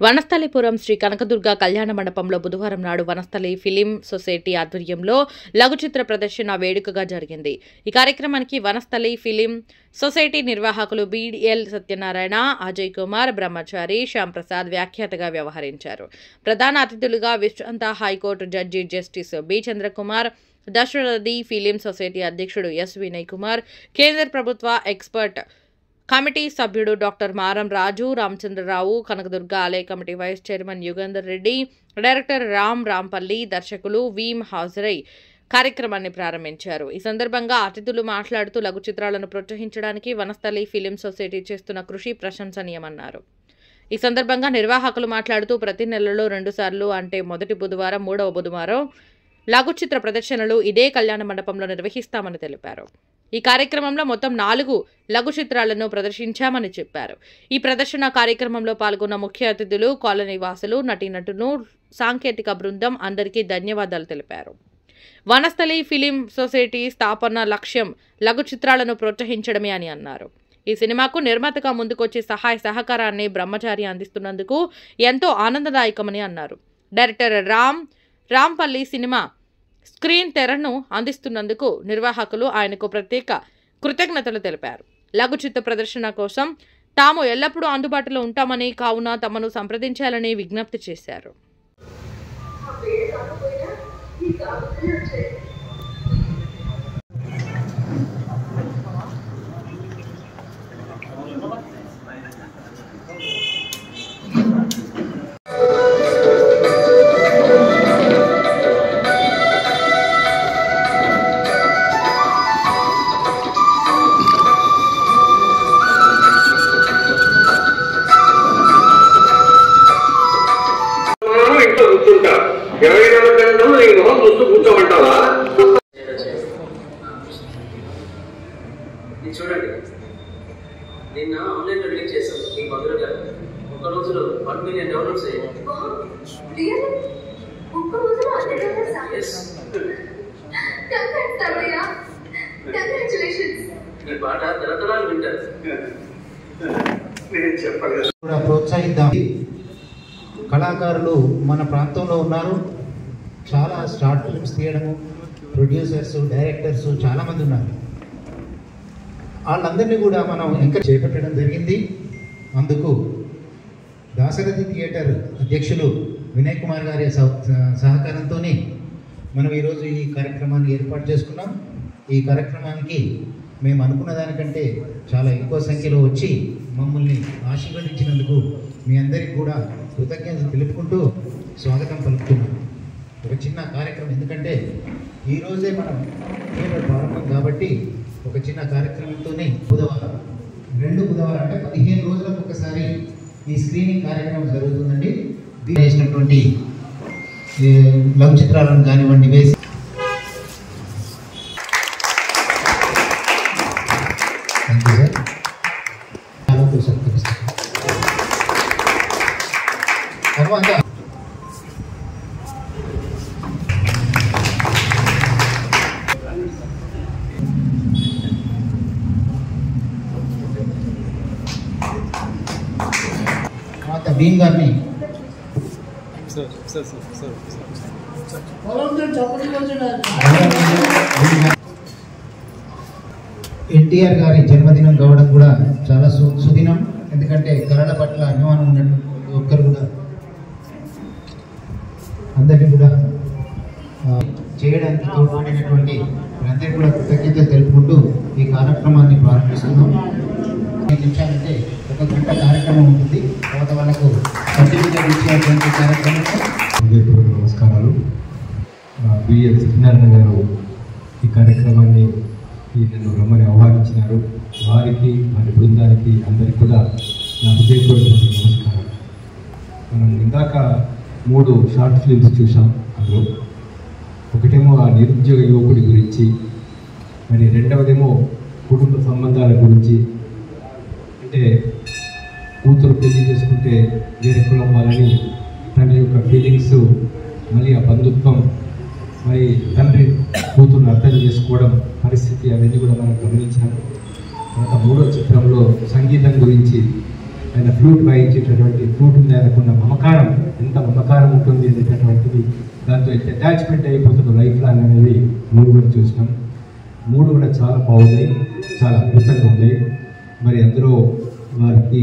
వనస్థలిపురం శ్రీ కనకదుర్గ కళ్యాణ మండపంలో బుధవారం నాడు వనస్థలి ఫిలిం సొసైటీ ఆధ్వర్యంలో లఘు చిత్ర ప్రదర్శన వేడుకగా జరిగింది. ఈ కార్యక్రమానికి వనస్థలి ఫిలిం సొసైటీ నిర్వాహకులు బిఎల్ సత్యనారాయణ, అజయ్ కుమార్, బ్రహ్మచారి, శ్యామ్ ప్రసాద్ వ్యాఖ్యాతగా వ్యవహరించారు. ప్రధాన అతిథులుగా విశ్రాంత high court judge justice B Chandrakumar, Dasarathi film society అధ్యక్షుడు ఎస్ వినయ్ కుమార్, కేంద్ర ప్రభుత్వ ఎక్స్పర్ట్ కమిటీ సభ్యుడు డాక్టర్ మారం రాజు, రామచంద్రరావు, కనకదుర్గ ఆలయ committee vice chairman Yugandhar Reddy, director Rampalli, దర్శకులు వీం హాజరై కార్యక్రమాన్ని ప్రారంభించారు. ఈ సందర్భంగా అతిథులు మాట్లాడుతూ లఘు చిత్రాలను ప్రోత్సహించడానికి వనస్థలి ఫిలిం సొసైటీ చేస్తున్న కృషి ప్రశంసనీయమన్నారు. ఈ సందర్భంగా నిర్వాహకులు మాట్లాడుతూ ప్రతి నెలలో 2 సార్లు అంటే మొదటి బుధవారం, 3వ బుధవారం లఘు చిత్ర ప్రదర్శనలు ఇదే కళ్యాణ మండపంలో నిర్వహిస్తామని తెలిపారు. ఈ కార్యక్రమంలో మొత్తం 4 లఘు చిత్రాలను ప్రదర్శించామని చెప్పారు. ఈ ప్రదర్శన కార్యక్రమంలో పాల్గొన్న ముఖ్య అతిథులు, కాలనీ వాసులు, నటీనటులు, సాంకేతిక బృందం అందరికీ ధన్యవాదాలు తెలిపారు. వనస్థలి ఫిలిం సొసైటీ స్థాపన లక్ష్యం లఘు చిత్రాలను ప్రోత్సహించడమే అని అన్నారు. ఈ సినిమాకు నిర్మాతగా ముందుకొచ్చి సహాయ సహకారాన్ని బ్రహ్మచారి అందిస్తున్నందుకు ఎంతో ఆనందదాయకమని అన్నారు. డైరెక్టర్ రాంపల్లి సినిమా స్క్రీన్ తెరను అందిస్తున్నందుకు నిర్వాహకులు ఆయనకు ప్రత్యేక కృతజ్ఞతలు తెలిపారు. లఘు చిత్ర ప్రదర్శన కోసం తాము ఎల్లప్పుడూ అందుబాటులో ఉంటామని, కావున తమను సంప్రదించాలని విజ్ఞప్తి చేశారు. చూడండి, నిన్న ఆన్లైన్లో రిలీజ్ చేశాం. ఈ మధుర గారు ఒక రోజులో 1 మిలియన్ డౌన్లోడ్స్ అయ్యాయి. ఈ పాట తరతరాలు వింటారు. ప్రోత్సహిద్దాం. కళాకారులు మన ప్రాంతంలో ఉన్నారు. చాలా షార్ట్ ఫిల్మ్స్ తీయడము, ప్రొడ్యూసర్స్, డైరెక్టర్స్ చాలామంది ఉన్నారు. వాళ్ళందరినీ కూడా మనం ఎంకరేజ్ చేపట్టడం జరిగింది. అందుకు దాశరథి థియేటర్ అధ్యక్షులు వినయ్ కుమార్ గారి సహకారంతో మనం ఈరోజు ఈ కార్యక్రమాన్ని ఏర్పాటు చేసుకున్నాం. ఈ కార్యక్రమానికి మేము అనుకున్న దానికంటే చాలా ఎక్కువ సంఖ్యలో వచ్చి మమ్మల్ని ఆశీర్వదించినందుకు మీ అందరికీ కూడా కృతజ్ఞతలు తెలుపుకుంటూ స్వాగతం పలుకుతున్నాం. ఒక చిన్న కార్యక్రమం, ఎందుకంటే ఈరోజే మనం థియేటర్ ప్రారంభం కాబట్టి ఒక చిన్న కార్యక్రమంతోనే 2 బుధవారం అంటే 15 రోజులకు ఒకసారి ఈ స్క్రీనింగ్ కార్యక్రమం జరుగుతుందండి. వేసినటువంటి లఘు చిత్రాలను కానివ్వండి వేసి తర్వాత భీమ్ గారిని ఎన్టీఆర్ గారి జన్మదినం కావడం కూడా చాలా సుదినం. ఎందుకంటే కళల పట్ల అభిమానం ఉన్నటువంటి ఒక్కరు కూడా అందరినీ కూడా చేయడానికి తోడ్పడినటువంటి అందరికీ కూడా కృతజ్ఞతలు తెలుపుకుంటూ ఈ కార్యక్రమాన్ని ప్రారంభిస్తున్నాం. 5 నిమిషాలంటే 1 గంట కార్యక్రమం ఉంటుంది. తర్వాత వాళ్ళకు సర్టిఫికేట్ ఇచ్చేటువంటి కార్యక్రమం. నమస్కారాలు. బిఎల్ సత్యనారాయణ గారు ఈ కార్యక్రమాన్ని నన్ను రమ్మని ఆహ్వానించినారు. వారికి, వారి బృందానికి అందరికీ కూడా నా హృదయపూర్వక నమస్కారం. మనం ఇందాక 3 షార్ట్ ఫిల్మ్స్ చూసాం. అందులో ఒకటేమో ఆ నిరుద్యోగ యువకుడి గురించి, మరి రెండవదేమో కుటుంబ సంబంధాల గురించి. అంటే కూతురు పెళ్లి చేసుకుంటే వేరే కులం వాళ్ళని తండ్రి యొక్క ఫీలింగ్స్, మళ్ళీ ఆ బంధుత్వం, మరి తండ్రి కూతురుని అర్థం చేసుకోవడం పరిస్థితి, అవన్నీ కూడా మనం గమనించాము. తర్వాత 3వ చిత్రంలో సంగీతం గురించి ఆయన ఫ్లూట్ వాయించేటటువంటి ఫ్లూట్ మీద ఆయనకున్న మమకారం, ఎంత మమకారం ఉంటుంది అనేటటువంటిది, దాంతో ఎంత అటాచ్మెంట్ అయిపోతుందో లైఫ్ లాంగ్ అనేది 3 కూడా చూసినాం. 3 కూడా చాలా బాగున్నాయి, చాలా అద్భుతంగా ఉన్నాయి. మరి అందులో వారికి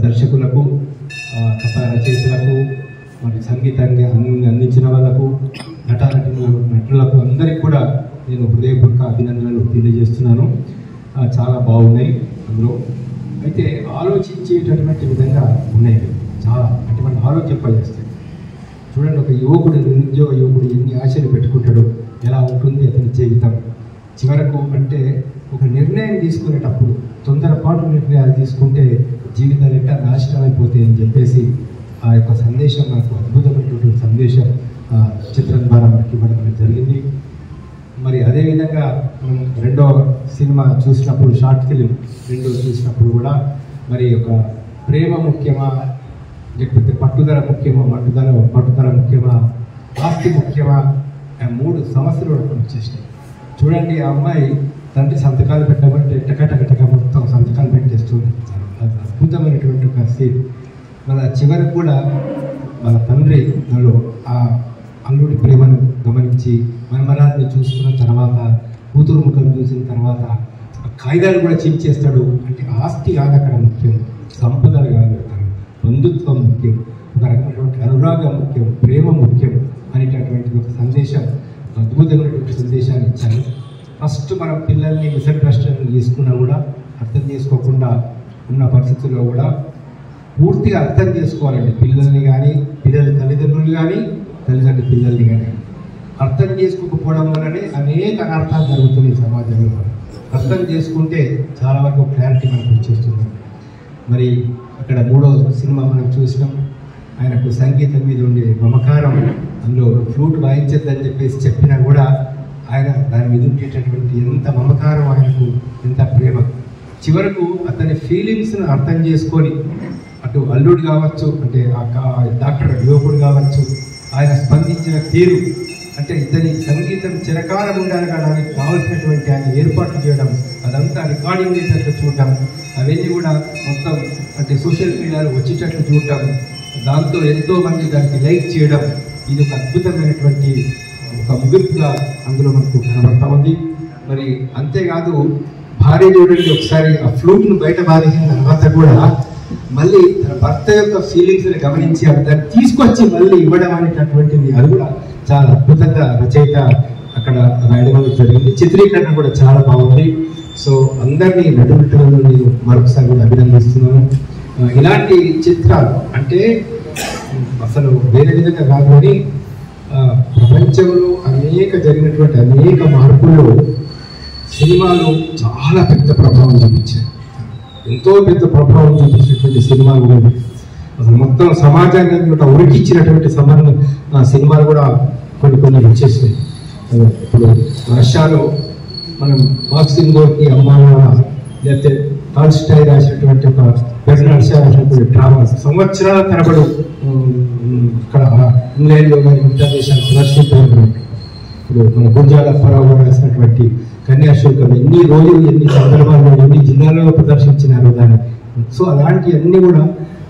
దర్శకులకు, కథా రచయితలకు, మరి సంగీతాన్ని అందించిన వాళ్ళకు, నటులకు అందరికీ కూడా నేను హృదయపూర్వక అభినందనలు తెలియజేస్తున్నాను. చాలా బాగున్నాయి. అందులో అయితే ఆలోచించేటటువంటి విధంగా ఉన్నాయి, చాలా అంటే మనం ఆలోచింపజేస్తాయి. చూడండి, ఒక యువకుడు, నిరుద్యోగ యువకుడు ఎన్ని ఆశలు పెట్టుకుంటాడో, ఎలా ఉంటుంది అతని జీవితం చివరకు. అంటే ఒక నిర్ణయం తీసుకునేటప్పుడు తొందరపాటు నిర్ణయాలు తీసుకుంటే జీవితాలు ఎట్లా నాశనం అయిపోతాయి అని చెప్పేసి ఆ యొక్క సందేశం, మనకు అద్భుతమైనటువంటి సందేశం చిత్రం ద్వారా మనకి ఇవ్వడం జరిగింది. మరి అదేవిధంగా మనం 2వ సినిమా చూసినప్పుడు, షార్ట్ ఫిలిం 2 చూసినప్పుడు కూడా మరి ఒక ప్రేమ ముఖ్యమా, లేకపోతే పట్టుదల ముఖ్యమా, పట్టుదల ముఖ్యమా, ఆస్తి ముఖ్యమా, 3 సమస్యలు కూడా వచ్చేసినాయి. చూడండి, ఆ అమ్మాయి తండ్రి సంతకాలు పెట్టబట్టి టకటక మొత్తం సంతకాలు పెట్టేస్తుంది. అద్భుతమైనటువంటి ఒక సీన్. మన చివరికి కూడా మన తండ్రి నాలో ఆ అల్లుడి ప్రేమను గమనించి మనమరాన్ని చూసుకున్న తర్వాత, కూతురు ముఖం చూసిన తర్వాత కాగితాలు కూడా చించేస్తాడు. అంటే ఆస్తి కాదు అక్కడ ముఖ్యం, సంపదలు కాదు, బంధుత్వం ముఖ్యం, ఒక రకమైనటువంటి అనురాగం ముఖ్యం, ప్రేమ ముఖ్యం అనేటటువంటి ఒక సందేశం, అద్భుతమైనటువంటి సందేశాన్ని ఇచ్చాను. ఫస్ట్ మనం పిల్లల్ని మిస్అండర్స్టాండింగ్ చేసుకున్నా కూడా, అర్థం చేసుకోకుండా ఉన్న పరిస్థితుల్లో కూడా పూర్తిగా అర్థం చేసుకోవాలండి. పిల్లల్ని కానీ, పిల్లల తల్లిదండ్రులు కానీ, తల్లిదండ్రుల పిల్లల్ని కానీ అర్థం చేసుకోకపోవడం వల్లనే అనేక అనర్థాలు జరుగుతున్నాయి సమాజంలో. అర్థం చేసుకుంటే చాలా వరకు క్లారిటీ మనకు వచ్చేస్తుంది. మరి అక్కడ 3వ సినిమా మనం చూసినాం. ఆయనకు సంగీతం మీద ఉండే మమకారం, అందులో ఫ్లూట్ వాయించద్దని చెప్పేసి చెప్పినా కూడా ఆయన దాని మీద ఉండేటటువంటి ఎంత మమకారం, ఆయనకు ఎంత ప్రేమ. చివరకు అతని ఫీలింగ్స్ను అర్థం చేసుకొని, అటు అల్లుడు కావచ్చు, అంటే డాక్టర్ యువకుడు కావచ్చు, ఆయన స్పందించిన తీరు, అంటే ఇతని సంగీతం చిరకాలం ఉండాలి దానికి కావాల్సినటువంటి ఆయన ఏర్పాట్లు చేయడం, అదంతా రికార్డింగ్ చేసేటట్లు చూడటం, అవన్నీ కూడా మొత్తం అంటే సోషల్ మీడియాలో వచ్చేటట్లు చూడటం, దాంతో ఎంతోమంది దానికి లైక్ చేయడం, ఇది ఒక అద్భుతమైనటువంటి ఒక ముగింపుగా అందులో మనకు కనబడతా ఉంది. మరి అంతేకాదు, భార్య చూడండి, ఒకసారి ఆ ఫ్లూట్ను బయట పారేసిన తర్వాత కూడా మళ్ళీ తన భర్త యొక్క ఫీలింగ్స్ని గమనించి దాన్ని తీసుకొచ్చి మళ్ళీ ఇవ్వడం అనేటటువంటిది, అది కూడా చాలా అద్భుతంగా రచయిత అక్కడ రాయడం జరిగింది. చిత్రీకరణ కూడా చాలా బాగుంది. సో అందరినీ నటులను నేను మరొకసారి కూడా అభినందిస్తున్నాను. ఇలాంటి చిత్రాలు అంటే అసలు వేరే విధంగా కాదు, కానీ ప్రపంచంలో జరిగినటువంటి అనేక మార్పుల్లో సినిమాలు చాలా పెద్ద ప్రభావం చూపించాయి. ఎంతో పెద్ద ప్రభావం చూపించినటువంటి సినిమాలు, అసలు మొత్తం సమాజాన్ని ఉరికిచ్చినటువంటి సినిమాలు కూడా కొన్ని వచ్చేసినాయి. ఇప్పుడు రష్యాలో మనం బాక్సింగ్ గోర్కి అమ్మాయిల, లేకపోతే టాల్స్టాయ్ రాసినటువంటి ఒక బెర్నాడ్ షా రాసినటువంటి డ్రామా సంవత్సరాల తరబడి ఇక్కడ ఇంగ్లాండ్లో కానీ ఇతర దేశాలు ప్రదర్శించారు. ఇప్పుడు మన గుంజాల అప్పారావు రాసినటువంటి కన్యాశుల్కం ఎన్ని రోజులు, ఎన్ని సందర్భాల్లో, ఎన్ని జిల్లాలలో ప్రదర్శించినారు దాన్ని. సో అలాంటివన్నీ కూడా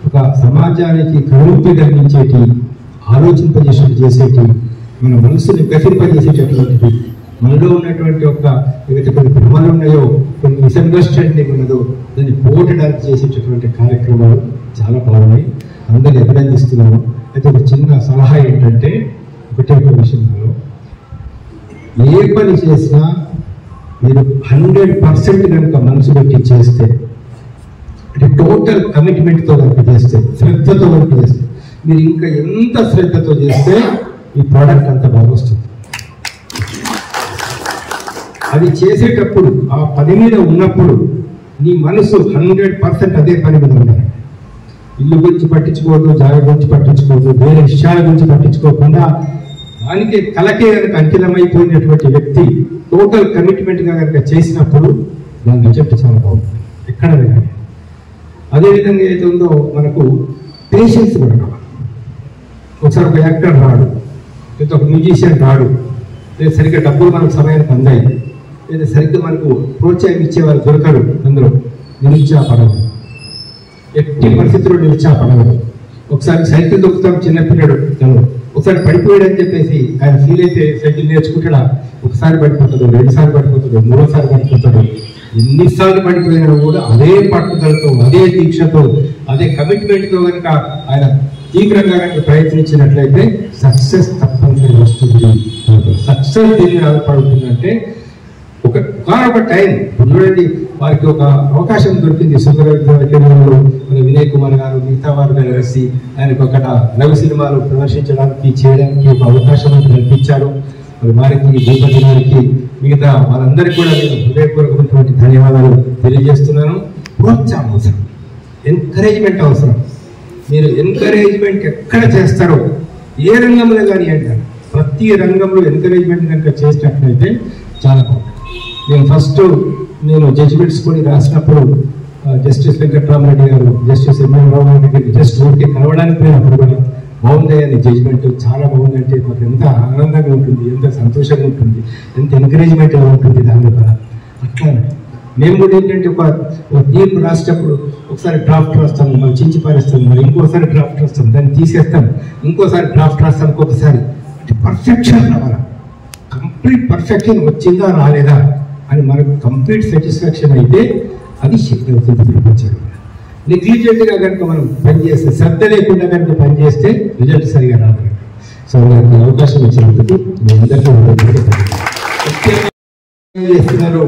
ఒక సమాజానికి కనువిప్పు కలిగించేటి, ఆలోచింపజేసేటి, మన మనసుని గతింపజేసేటటువంటిది, మనలో ఉన్నటువంటి ఏవైతే కొన్ని భ్రమలు ఉన్నాయో, కొన్ని మిస్అండర్స్టాండింగ్ ఉన్నదో దాన్ని పోగొట్టడానికి చేసేటటువంటి కార్యక్రమాలు చాలా బాగున్నాయి. అందరినీ అభినందిస్తున్నాను. అయితే ఒక చిన్న సలహా ఏంటంటే, ఒకటే విషయంలో ఏ పని చేసినా మీరు 100% కనుక మనసు పెట్టి చేస్తే, అంటే టోటల్ కమిట్మెంట్తో కనుక చేస్తే, శ్రద్ధతో కనుక చేస్తే, మీరు ఇంకా ఎంత శ్రద్ధతో చేస్తే ఈ ప్రోడక్ట్ అంత బాగా వస్తుంది. అది చేసేటప్పుడు, ఆ పని మీద ఉన్నప్పుడు నీ మనసు 100% అదే పని మీద ఉండాలి. ఇల్లు గురించి పట్టించుకోవద్దు, జాగ గురించి పట్టించుకోవద్దు, వేరే విషయాల గురించి పట్టించుకోకుండా దానికి కలకే కనుక అంకితమైపోయినటువంటి వ్యక్తి టోటల్ కమిట్మెంట్గా కనుక చేసినప్పుడు దాని రిజల్ట్ చాలా బాగుంటుంది ఎక్కడ కానీ. అదేవిధంగా ఏదైతే ఉందో మనకు పేషెన్స్ కూడా కావాలి. ఒకసారి ఒక యాక్టర్ రాడు, లేదా ఒక మ్యూజిషియన్ రాడు, లేదా సరిగ్గా డబ్బులు మనకు సమయానికి అందాయి, లేదా సరిగ్గా మనకు ప్రోత్సాహం ఇచ్చేవాళ్ళు దొరకరు, అందులో నిరుత్సాహపడదు. ఎట్టి పరిస్థితుల్లో నిలిచి ఆ పడవ. ఒకసారి సైకిల్ దొక్కుతాం చిన్నపిల్లడు తను, ఒకసారి పడిపోయాడని చెప్పేసి ఆయన ఫీల్ అయితే సైకిల్ నేర్చుకుంటాడా, ఒకసారి పడిపోతాడు, 2 సార్లు పడిపోతాడు, 3వ సారి పడిపోతాడు. ఎన్నిసార్లు పడిపోయినా కూడా అదే పట్టుదలతో, అదే దీక్షతో, అదే కమిట్మెంట్తో కనుక ఆయన తీవ్రంగా కనుక ప్రయత్నించినట్లయితే సక్సెస్ తప్పనిసరి వస్తుంది. సక్సెస్ దేని ఆధారపడుతుందంటే ఒక టైం చూడండి, వారికి ఒక అవకాశం దొరికింది. సుందరకేంద్రంలో మన వినయ్ కుమార్ గారు మిగతా వారు కలిసి ఆయనకు అక్కడ లఘు సినిమాలు ప్రదర్శించడానికి చేయడానికి ఒక అవకాశం కల్పించారు. మరి వారికి భూపతి గారికి మిగతా వాళ్ళందరికీ కూడా నేను హృదయపూర్వకమైనటువంటి ధన్యవాదాలు తెలియజేస్తున్నాను. ప్రోత్సాహం అవసరం, ఎంకరేజ్మెంట్ అవసరం. మీరు ఎంకరేజ్మెంట్ ఎక్కడ చేస్తారో, ఏ రంగంలో కానీ అంటారు, ప్రతి రంగంలో ఎంకరేజ్మెంట్ కనుక చేసినట్లయితే చాలా బాగుంటుంది. నేను జడ్జిమెంట్స్ కొని రాసినప్పుడు జస్టిస్ వెంకట్రామరెడ్డి గారు, జస్టిస్ ఎంఎం రావు గారికి జస్ట్ ఊరికి కలవడానికి పోయినప్పుడు కూడా బాగుంది అని జడ్జిమెంట్, చాలా బాగుందంటే మాకు ఎంత ఆనందంగా ఉంటుంది, ఎంత సంతోషంగా ఉంటుంది, ఎంత ఎంకరేజ్మెంట్గా ఉంటుంది. దాని ద్వారా అట్లా మేము కూడా ఏంటంటే ఒక తీర్పు రాసేటప్పుడు ఒకసారి డ్రాఫ్ట్ రాస్తాము, మళ్ళీ చించి పారేస్తాము, మరి ఇంకోసారి డ్రాఫ్ట్ రాస్తాం, దాన్ని తీసేస్తాం, ఇంకోసారి డ్రాఫ్ట్ రాస్తాం, ఇంకొకసారి పర్ఫెక్షన్ రావాలా. కంప్లీట్ పర్ఫెక్షన్ వచ్చిందా రాలేదా అని మనకు కంప్లీట్ సాటిస్ఫాక్షన్ అయితే అది శక్తి అవుతుంది ప్రపంచంలో. నెగ్లిజెంట్గా కనుక మనం పనిచేస్తే, శ్రద్ధ లేకుండా కనుక పనిచేస్తే రిజల్ట్ సరిగా రాదు. సో నాకు అవకాశం ఇచ్చినందుకు మీ అందరికీ చేస్తున్నారు.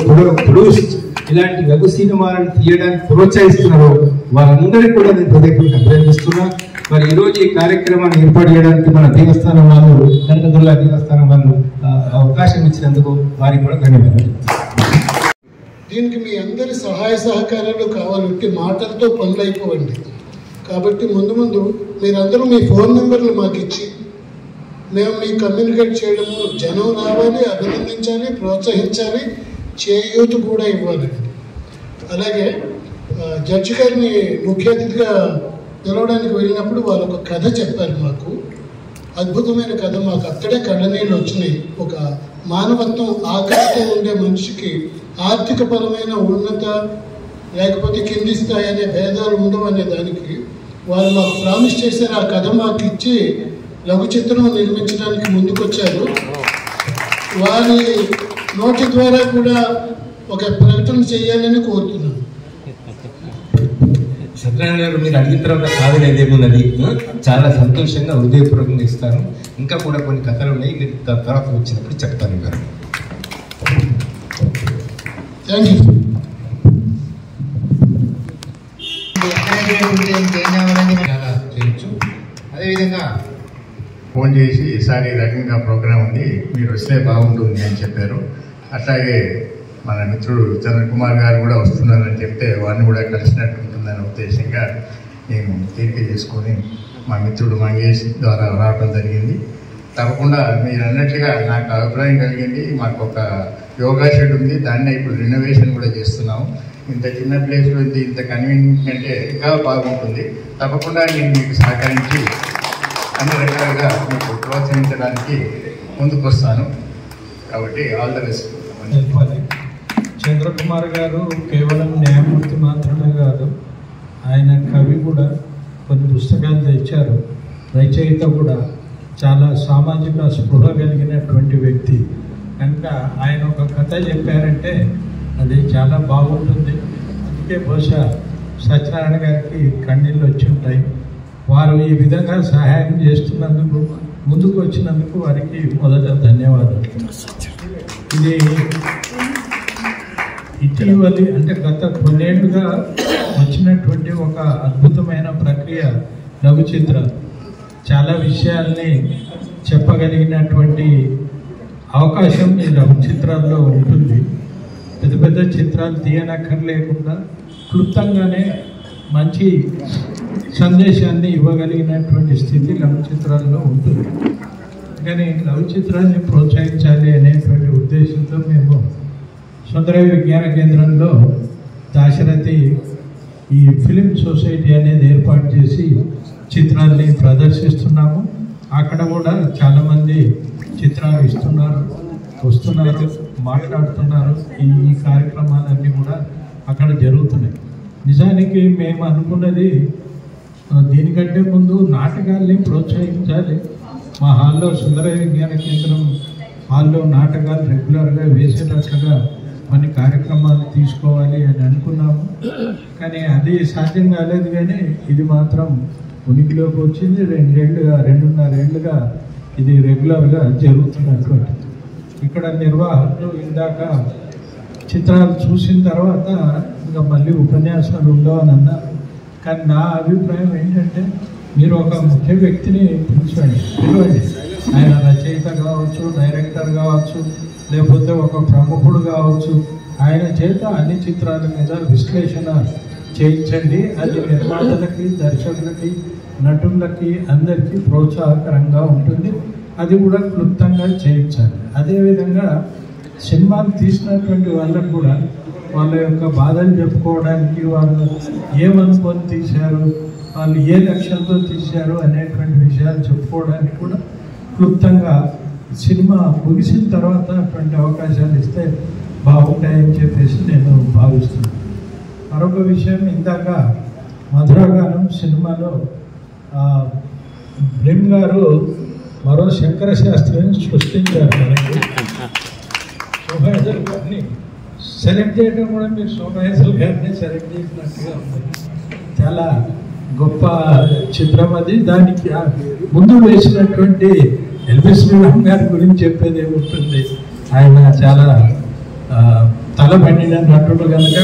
ఇలాంటి లఘు సినిమాలను తీయడానికి ప్రోత్సహిస్తున్నారు, వాళ్ళందరికీ కూడా నేను హృదయపూర్వక అభినందిస్తున్నా. మరి ఈరోజు ఈ కార్యక్రమాన్ని ఏర్పాటు చేయడానికి మన దేవస్థానం వాళ్ళు, కనకదుర్గ దేవస్థానం వాళ్ళు అవకాశం ఇచ్చినందుకు వారికి కూడా ధన్యవాదాలు. దీనికి మీ అందరి సహాయ సహకారాలు కావాలంటే మాటలతో పనులు అయిపోవండి. కాబట్టి ముందు మీరందరూ మీ ఫోన్ నెంబర్లు మాకు ఇచ్చి మేము మీ కమ్యూనికేట్ చేయడము, జనం రావాలి, అభినందించాలి, ప్రోత్సహించాలి, చేయూత కూడా ఇవ్వాలి. అలాగే జడ్జి గారిని ముఖ్య అతిథిగా పిలవడానికి వెళ్ళినప్పుడు వాళ్ళు ఒక కథ చెప్పారు మాకు. అద్భుతమైన కథ, మాకు అక్కడే కళ్ళనీళ్ళు వచ్చినాయి. ఒక మానవత్వం, ఆకలితో ఉండే మనిషికి ఆర్థిక పరమైన ఉన్నత లేకపోతే కింది స్థాయి అనే భేదాలు ఉండవు అనే దానికి వాళ్ళు మాకు ప్రామిస్ చేశారు. ఆ కథ మాకు ఇచ్చి లఘు చిత్రం నిర్మించడానికి ముందుకొచ్చారు. వారి నోటి ద్వారా కూడా ఒక ప్రకటన చేయాలని కోరుతున్నాను. సత్యనారాయణ గారు, మీరు అడిగిన తర్వాత కాదనేది ఏమున్నది, చాలా సంతోషంగా హృదయపూర్వకంగా ఇస్తాను. ఇంకా కూడా కొన్ని కథలు ఉన్నాయి, మీరు తర్వాత వచ్చినప్పుడు చెప్తాను గారు. Thank you. చాలా చేయొచ్చు. అదేవిధంగా ఫోన్ చేసి ఈసారి ఈ రకంగా ప్రోగ్రాం ఉంది, మీరు వస్తే బాగుంటుంది అని చెప్పారు. అట్లాగే మన మిత్రుడు చంద్రకుమార్ గారు కూడా వస్తున్నారని చెప్తే వారిని కూడా కలిసినట్టు ఉంటుందనే ఉద్దేశంగా నేను తీరిక చేసుకొని మా మిత్రుడు మంగేష్ ద్వారా రావడం జరిగింది. తప్పకుండా మీరు అన్నట్లుగా నాకు అభిప్రాయం కలిగింది. మాకు ఒక యోగా షెడ్ ఉంది, దాన్ని ఇప్పుడు రెనోవేషన్ కూడా చేస్తున్నాము. ఇంత చిన్న ప్లేస్లో ఇంత కన్వీనియంట్ అంటే ఇంకా బాగుంటుంది. తప్పకుండా నేను మీకు సహకరించి అన్ని రకాలుగా మీకు ప్రోత్సహించడానికి ముందుకు వస్తాను. కాబట్టి ఆల్ ద బెస్ట్. చంద్రకుమార్ గారు కేవలం న్యాయమూర్తి మాత్రమే కాదు, ఆయన కవి కూడా, కొన్ని పుస్తకాలు తెచ్చారు, రచయిత కూడా, చాలా సామాజిక స్పృహ కలిగినటువంటి వ్యక్తి కనుక ఆయన ఒక కథ చెప్పారంటే అది చాలా బాగుంటుంది. అందుకే బహుశా సత్యనారాయణ గారికి కన్నీళ్ళు వచ్చి ఉంటాయి. వారు ఈ విధంగా సహాయం చేస్తున్నందుకు, ముందుకు వచ్చినందుకు వారికి మొదట ధన్యవాదాలు. ఇది ఇటీవలి అంటే గత కొన్నేళ్లుగా వచ్చినటువంటి ఒక అద్భుతమైన ప్రక్రియ లఘు చిత్రాలు. చాలా విషయాల్ని చెప్పగలిగినటువంటి అవకాశం ఈ లఘు చిత్రాల్లో ఉంటుంది. పెద్ద పెద్ద చిత్రాలు తీయనక్కర్లేకుండా క్లుప్తంగానే మంచి సందేశాన్ని ఇవ్వగలిగినటువంటి స్థితి లఘు చిత్రాల్లో ఉంటుంది. కానీ లఘు చిత్రాన్ని ప్రోత్సహించాలి అనేటువంటి ఉద్దేశంతో మేము సుందరయ్య విజ్ఞాన కేంద్రంలో దాశరథి ఈ ఫిలిం సొసైటీ అనేది ఏర్పాటు చేసి చిత్రాల్ని ప్రదర్శిస్తున్నాము. అక్కడ కూడా చాలామంది చిత్రాలు ఇస్తున్నారు, వస్తున్నారు, మాట్లాడుతున్నారు. ఈ కార్యక్రమాలన్నీ కూడా అక్కడ జరుగుతున్నాయి. నిజానికి మేము అనుకున్నది దీనికంటే ముందు నాటకాల్ని ప్రోత్సహించాలి. మా హాల్లో సుందర విజ్ఞాన కేంద్రం హాల్లో నాటకాలు రెగ్యులర్గా వేసేటట్లుగా కొన్ని కార్యక్రమాలు తీసుకోవాలి అని అనుకున్నాము. కానీ అది సాధ్యం కాలేదు. కానీ ఇది మాత్రం ఉనికిలోకి వచ్చింది. 2.5 ఏళ్ళుగా ఇది రెగ్యులర్గా జరుగుతున్నటువంటి. ఇక్కడ నిర్వాహకులు ఇందాక చిత్రాలు చూసిన తర్వాత ఇంకా మళ్ళీ ఉపన్యాసాలు ఉండవు అని అన్నారు. కానీ నా అభిప్రాయం ఏంటంటే మీరు ఒక ముఖ్య వ్యక్తిని పిలిచండి. ఆయన రచయిత కావచ్చు, డైరెక్టర్ కావచ్చు, లేకపోతే ఒక ప్రముఖుడు కావచ్చు. ఆయన చేత అన్ని చిత్రాల మీద విశ్లేషణ చేయించండి. అది నిర్మాతలకి, దర్శకులకి, నటులకి అందరికీ ప్రోత్సాహకరంగా ఉంటుంది. అది కూడా క్లుప్తంగా చేయించాలి. అదేవిధంగా సినిమాలు తీసినటువంటి వాళ్ళకు కూడా వాళ్ళ యొక్క బాధలు చెప్పుకోవడానికి, వాళ్ళు ఏమనుకొని తీశారు, వాళ్ళు ఏ లక్ష్యంతో తీశారు అనేటువంటి విషయాలు చెప్పుకోవడానికి కూడా క్లుప్తంగా సినిమా ముగిసిన తర్వాత అటువంటి అవకాశాలు ఇస్తే బాగుంటాయని చెప్పేసి నేను భావిస్తున్నాను. మరొక విషయం, ఇందాక మధురగానం సినిమాలో బ్రిమ్ గారు మరో శంకర శాస్త్రిని సృష్టించారు. మనకి శోభాయజల్ గారిని సెలెక్ట్ చేయడం కూడా మీరు శోభాయజల్ గారిని సెలెక్ట్ చేసినట్టుగా ఉంది. చాలా గొప్ప చిత్రం అది. దానికి ముందు వేసినటువంటి ఎల్వి శ్రీరామ్ గారి గురించి చెప్పేది ఏముంటుంది. ఆయన చాలా తలబండిన నటుడు కనుక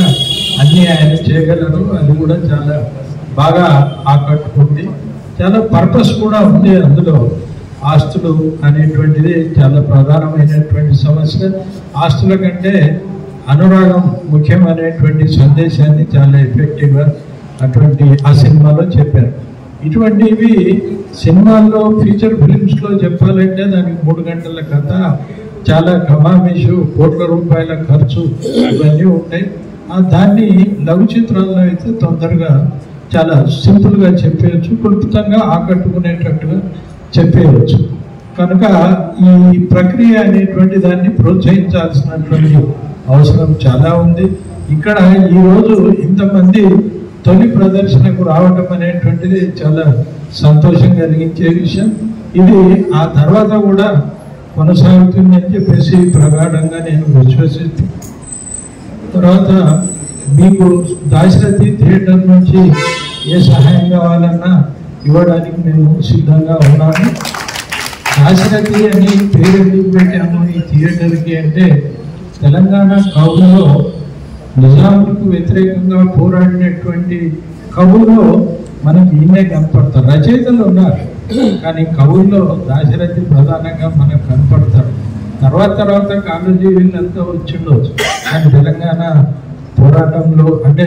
అన్నీ ఆయన చేయగలరు. అది కూడా చాలా బాగా ఆకట్టుకుంది. చాలా పర్పస్ కూడా ఉంది అందులో. ఆస్తులు అనేటువంటిది చాలా ప్రధానమైనటువంటి సమస్య. ఆస్తుల కంటే అనురాగం ముఖ్యమైనటువంటి సందేశాన్ని చాలా ఎఫెక్టివ్గా అటువంటి ఆ సినిమాలో చెప్పారు. ఇటువంటివి సినిమాల్లో ఫీచర్ ఫిలిమ్స్లో చెప్పాలంటే దానికి 3 గంటల కథ, చాలా కమామేషు, కోట్ల రూపాయల ఖర్చు, ఇవన్నీ ఉంటాయి. దాన్ని లఘు చిత్రాల్లో అయితే తొందరగా చాలా సింపుల్గా చెప్పేయచ్చు, క్లుప్తంగా ఆకట్టుకునేటట్టుగా చెప్పేయచ్చు. కనుక ఈ ప్రక్రియ అనేటువంటి దాన్ని ప్రోత్సహించాల్సినటువంటి అవసరం చాలా ఉంది. ఇక్కడ ఈరోజు ఇంతమంది తొలి ప్రదర్శనకు రావటం అనేటువంటిది చాలా సంతోషం కలిగించే విషయం. ఇది ఆ తర్వాత కూడా కొనసాగుతుందని చెప్పేసి ప్రగాఢంగా నేను విశ్వసిస్తున్నాను. తర్వాత మీకు దాశరథి థియేటర్ నుంచి ఏ సహాయం కావాలన్నా ఇవ్వడానికి మేము సిద్ధంగా ఉన్నాము. దాశరథి అని పేరు ఎందుకు పెట్టాము ఈ థియేటర్కి అంటే, తెలంగాణ కవుల్లో నిజాములకు వ్యతిరేకంగా పోరాడినటువంటి కవుల్లో మనకి ఈయనే కనపడతారు. రచయితలు ఉన్నారు కానీ కవుల్లో దాశరథి ప్రధానంగా మనకు కనపడతారు. తర్వాత కాళోజీ వీళ్ళంతా వచ్చిండొచ్చు. కానీ తెలంగాణ పోరాటంలో అంటే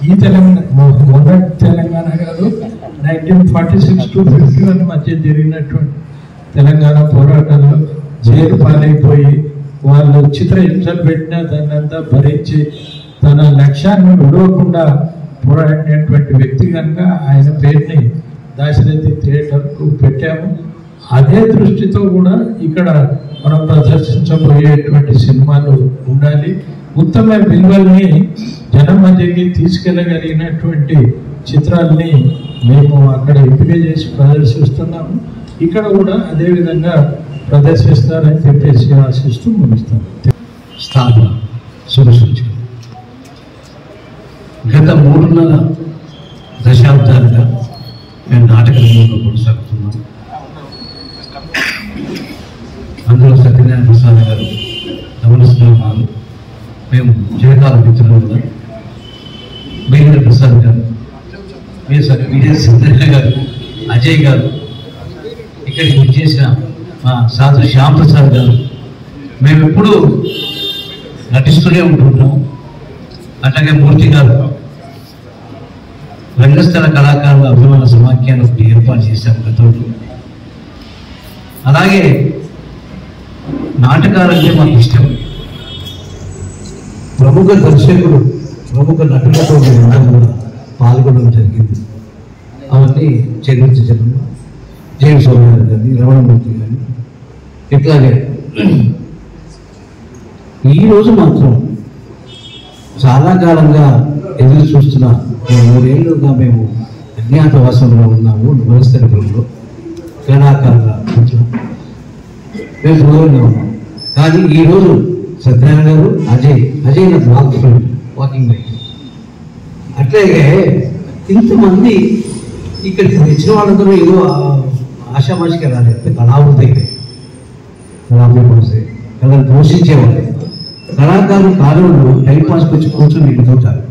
ఈ మొదటి తెలంగాణ కాదు, 1946 to 51 మధ్య జరిగినటువంటి తెలంగాణ పోరాటంలో జైలు పాలైపోయి వాళ్ళు చిత్రహింసలు పెట్టినా దాన్ని అంతా భరించి తన లక్ష్యాన్ని విడవకుండా పోరాడినటువంటి వ్యక్తి కనుక ఆయన పేరుని దాశరథి థియేటర్కు పెట్టాము. అదే దృష్టితో కూడా ఇక్కడ మనం ప్రదర్శించబోయేటువంటి సినిమాలు ఉండాలి. ఉత్తమ విలువల్ని జనం మధ్యకి తీసుకెళ్ళగలిగినటువంటి చిత్రాల్ని మేము అక్కడ ఎంపిక చేసి ప్రదర్శిస్తున్నాము. ఇక్కడ కూడా అదేవిధంగా ప్రదర్శిస్తారని చెప్పేసి ఆశిస్తూ ముగిస్తాను. స్థాపన శుభసూచన. గత 3.5 దశాబ్దాలుగా మేము నాటక రంగంలో కొనసాగుతున్నాం. అందులో సత్యనారాయణ ప్రసాద్ గారు, రమణస్వామి గారు, మేము చిరకాల మిత్రులు ఉన్నారు. బీరేంద్ర ప్రసాద్ గారు, విజయ సిద్ధయ్య గారు, అజయ్ గారు, ఇక్కడికి వచ్చేసిన మా సాధు శ్యామ్ ప్రసాద్ గారు, మేము ఎప్పుడూ నటిస్తూనే ఉంటుంటాం. అట్లాగే మూర్తి గారు రంగస్థల కళాకారుల అభిమాన సమాఖ్యాన్ని ఒకటి ఏర్పాటు చేశాం గతంలో. అలాగే నాటకాలంటే మాకు ఇష్టం. ప్రముఖ దర్శకులు, ప్రముఖ నటులతో మేము కూడా పాల్గొనడం జరిగింది. అవన్నీ చర్చించడం, జయసోమ గారు కానీ, రమణమూర్తి కానీ, ఇట్లాగే ఈరోజు మాత్రం చాలా కాలంగా ఎదురు చూస్తున్న 3 ఏళ్ళుగా మేము అజ్ఞాతవాసంలో ఉన్నాము. వ్యవస్థలో క్రీడాకారుల మేము దూరంగా ఉన్నాము. కానీ ఈరోజు సత్యనారాయణ గారు అజయ్ నా బ్లాక్ ఫ్రెండ్ వాకింగ్ బైక్. అట్లాగే ఇంతమంది ఇక్కడికి తెచ్చిన వాళ్ళందరూ ఏదో ఆశామాషిగా రాలేదు. కళావృతి కళను పోషించేవాళ్ళు కళాకారులు కాలంలో టైం పాస్కి వచ్చి కూర్చొని వెళ్ళిపోతారు.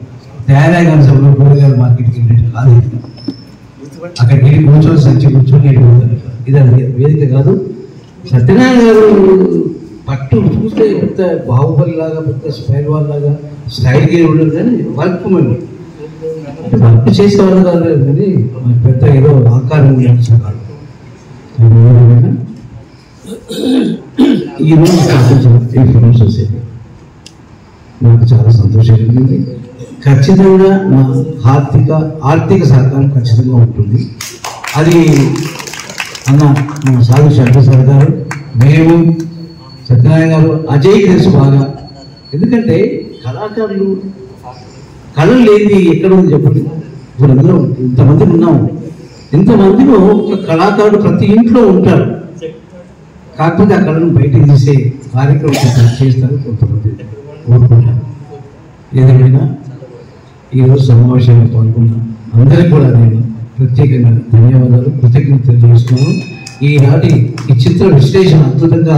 తయారయ్యగారి సభలో కూరగాయల మార్కెట్కి వెళ్ళి కాదు, అక్కడికి వెళ్ళి కూర్చొని సంచి కూర్చొని వెళ్ళిపోతారు. ఇది వేదిక కాదు. సత్యనారాయణ గారు పట్టు చూస్తే పెద్ద బాహుబలి లాగా, పెద్ద స్టైల్ వాళ్ళలాగా స్టైల్గా ఉండదు. కానీ వర్క్ వర్క్ చేసేవాళ్ళు కాదు, కానీ పెద్ద ఏదో ఆకారం కాదు. ఈరోజు ఈ ఫిల్మ్ సొసైటీ నాకు చాలా సంతోషంగా ఉంది. ఖచ్చితంగా నా ఆర్థిక సహకారం ఖచ్చితంగా ఉంటుంది. అది అన్న మన సాగు శంకర్ గారు, మేము, సత్యనారాయణ గారు, అజయ్ తెలుసు బాగా. ఎందుకంటే కళాకారులు కళలు లేని ఎక్కడ ఉంది చెప్పండి. ఇప్పుడు అందరూ ఇంతమంది ఉన్నాము. ఇంతమందిలో ఒక కళాకారుడు ప్రతి ఇంట్లో ఉంటారు. కాకపోతే ఆ కళను బయటకు తీసే కార్యక్రమం చేస్తారు కొంతమంది కోరుకుంటారు. ఏదేమైనా ఈరోజు సమావేశంలో పాల్గొన్న అందరికీ కూడా నేను ప్రత్యేకంగా ధన్యవాదాలు, కృతజ్ఞతలు తెలియజేస్తున్నాను. ఈనాటి ఈ చిత్ర విశ్లేషణ అద్భుతంగా